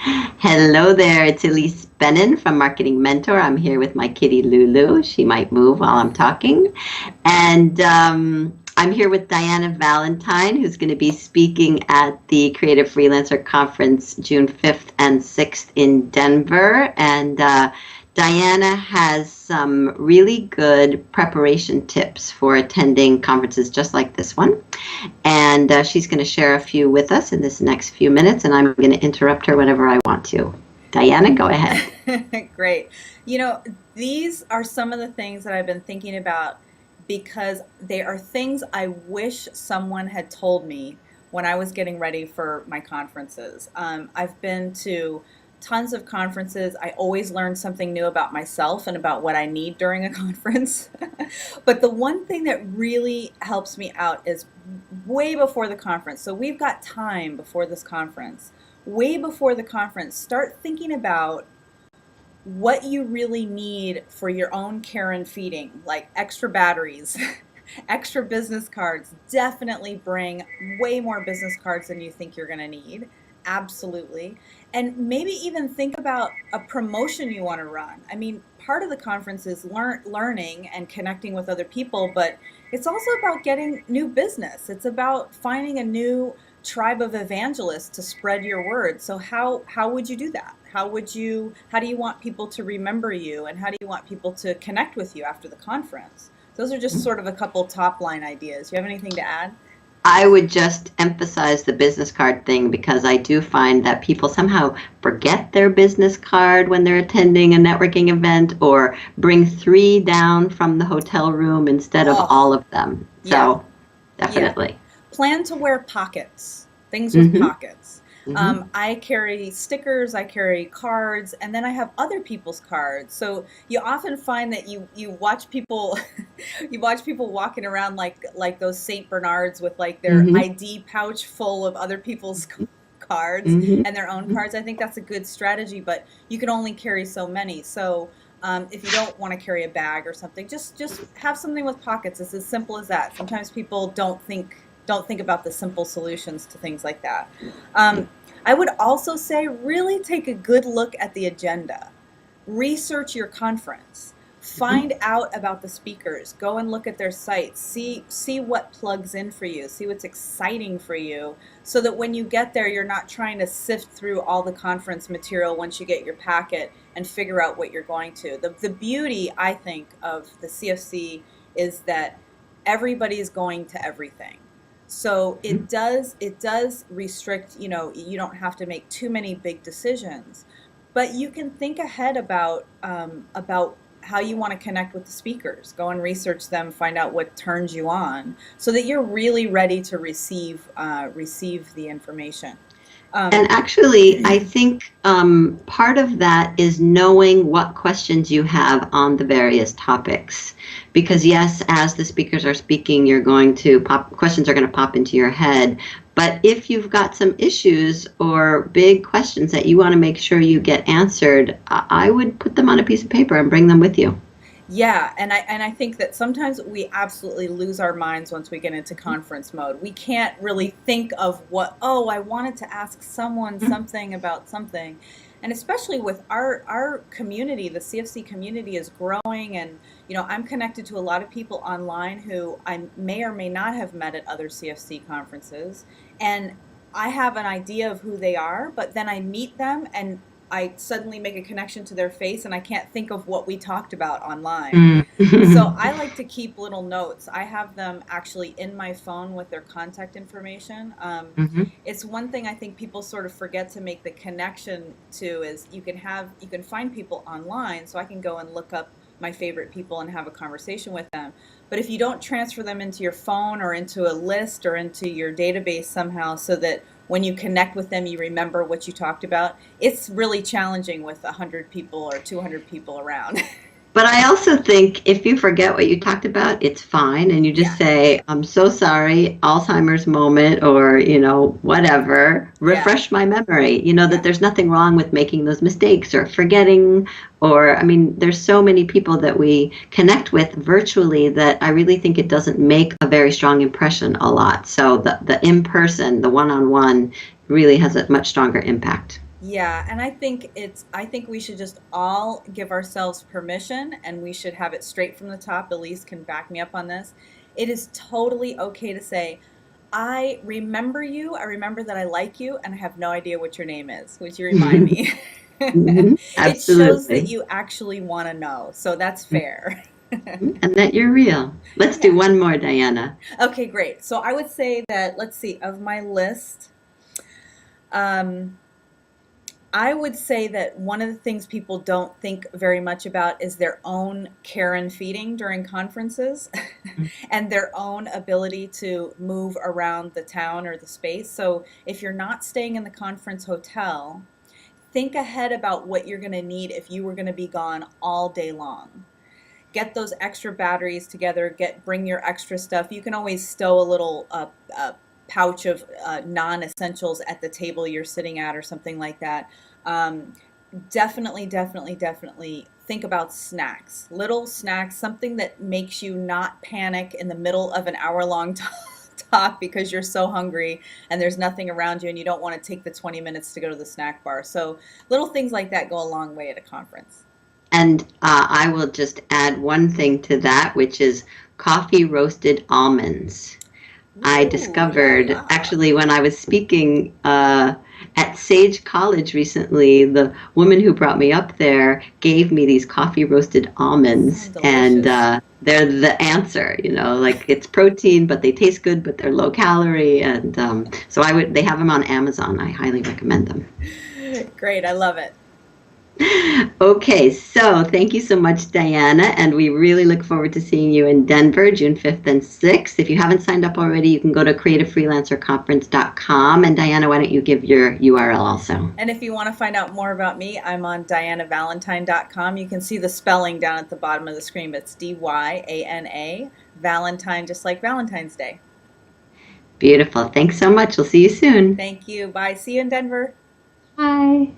Hello there, it's Elise Bennin from Marketing Mentor. I'm here with my kitty Lulu. She might move while I'm talking. And I'm here with Diana Valentine, who's going to be speaking at the Creative Freelancer Conference June 5th and 6th in Denver. And Diana has some really good preparation tips for attending conferences just like this one. And she's going to share a few with us in this next few minutes, and I'm going to interrupt her whenever I want to. Diana, go ahead. Great. These are some of the things that I've been thinking about because they are things I wish someone had told me when I was getting ready for my conferences. I've been to tons of conferences. I always learn something new about myself and about what I need during a conference. But the one thing that really helps me out is way before the conference. So we've got time before this conference. Way before the conference, start thinking about what you really need for your own care and feeding, like extra batteries, extra business cards. Definitely bring way more business cards than you think you're going to need. Absolutely. And maybe even think about a promotion you want to run. I mean, part of the conference is learning and connecting with other people, but it's also about getting new business. It's about finding a new tribe of evangelists to spread your word. So how would you do that? How do you want people to remember you, and how do you want people to connect with you after the conference? Those are just sort of a couple top line ideas. You have anything to add? I would just emphasize the business card thing because I do find that people somehow forget their business card when they're attending a networking event, or bring 3 down from the hotel room instead of all of them. So definitely. Yeah. Plan to wear pockets, things with pockets. I carry stickers, I carry cards, and then I have other people's cards. So you often find that you watch people you watch people walking around like those Saint Bernards with like their ID pouch full of other people's cards and their own cards. I think that's a good strategy, but you can only carry so many. So if you don't want to carry a bag or something, just have something with pockets. It's as simple as that. Sometimes people don't think about the simple solutions to things like that. I would also say really take a good look at the agenda. Research your conference. Find out about the speakers. Go and look at their sites. See what plugs in for you. See what's exciting for you, so that when you get there, you're not trying to sift through all the conference material once you get your packet and figure out what you're going to. The beauty, I think, of the CFC is that everybody is going to everything. So it does restrict, you don't have to make too many big decisions, but you can think ahead about how you want to connect with the speakers. Go and research them, find out what turns you on, so that you're really ready to receive the information. And actually, I think part of that is knowing what questions you have on the various topics. Because yes, as the speakers are speaking, questions are going to pop into your head. But if you've got some issues or big questions that you want to make sure you get answered, I would put them on a piece of paper and bring them with you. Yeah, and I think that sometimes we absolutely lose our minds once we get into conference mode. We can't really think of I wanted to ask someone something about something. And especially with our community, the CFC community is growing, and I'm connected to a lot of people online who I may or may not have met at other CFC conferences, and I have an idea of who they are, but then I meet them and I suddenly make a connection to their face and I can't think of what we talked about online. So I like to keep little notes. I have them actually in my phone with their contact information. It's one thing I think people sort of forget to make the connection to is you can find people online, so I can go and look up my favorite people and have a conversation with them. But if you don't transfer them into your phone or into a list or into your database somehow, so that when you connect with them, you remember what you talked about, it's really challenging with 100 people or 200 people around. But I also think if you forget what you talked about, it's fine. And you just say, I'm so sorry, Alzheimer's moment, or, whatever, refresh my memory, that there's nothing wrong with making those mistakes or forgetting, there's so many people that we connect with virtually that I really think it doesn't make a very strong impression a lot. So the in-person, the one-on-one really has a much stronger impact. Yeah, and I think we should just all give ourselves permission and we should have it straight from the top. Elise can back me up on this. It is totally okay to say, I remember you, I remember that I like you, and I have no idea what your name is. Would you remind me? It shows that Absolutely. you actually want to know. So that's fair. And that you're real. Let's do Yeah. one more, Diana. Okay, great. So I would say that, let's see, of my list, um, I would say that one of the things people don't think very much about is their own care and feeding during conferences and their own ability to move around the town or the space. So if you're not staying in the conference hotel, think ahead about what you're going to need if you were going to be gone all day long. Get those extra batteries together, bring your extra stuff. You can always stow a little pouch of non-essentials at the table you're sitting at or something like that. Um, definitely think about snacks, little snacks, something that makes you not panic in the middle of an hour-long talk because you're so hungry and there's nothing around you and you don't want to take the 20 minutes to go to the snack bar. So little things like that go a long way at a conference. And I will just add one thing to that, which is coffee roasted almonds. I Ooh, la discovered la. actually when I was speaking at Sage College recently, the woman who brought me up there gave me these coffee roasted almonds, Sound and delicious. they're the answer. Like it's protein, but they taste good, but they're low calorie, and so they have them on Amazon. I highly recommend them. Great, I love it. Okay, so thank you so much, Diana, and we really look forward to seeing you in Denver, June 5th and 6th. If you haven't signed up already, you can go to creativefreelancerconference.com. And Diana, why don't you give your URL also? And if you want to find out more about me, I'm on dianavalentine.com. You can see the spelling down at the bottom of the screen. It's Dyana, Valentine, just like Valentine's Day. Beautiful. Thanks so much. We'll see you soon. Thank you. Bye. See you in Denver. Bye.